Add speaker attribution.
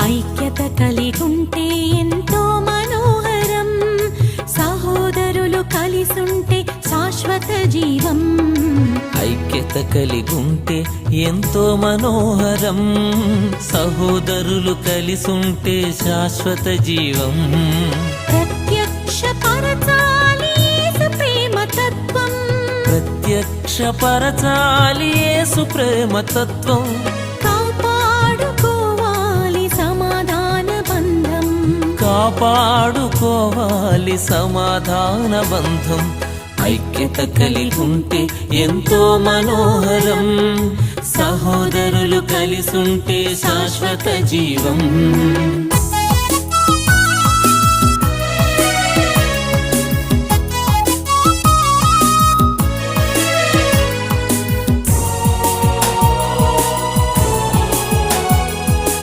Speaker 1: ఐక్యత కలిగుంటే ఎంతో మనోహరం, సహోదరులు కలిసుంటే శాశ్వత జీవం.
Speaker 2: ఐక్యత కలిగుంటే ఎంతో మనోహరం, సహోదరులు కలిసుంటే శాశ్వత జీవం.
Speaker 1: ప్రత్యక్షపరచాలి యేసు ప్రేమతత్వం,
Speaker 2: ప్రత్యక్షపరచాలి యేసు ప్రేమతత్వం.
Speaker 1: కాపాడుకోవాలి సమాధాన బంధం,
Speaker 2: కాపాడుకోవాలి సమాధాన బంధం. ఐక్యత కలిగుంటే ఎంతో మనోహరం, సహోదరులు కలిసుంటే శాశ్వత జీవం.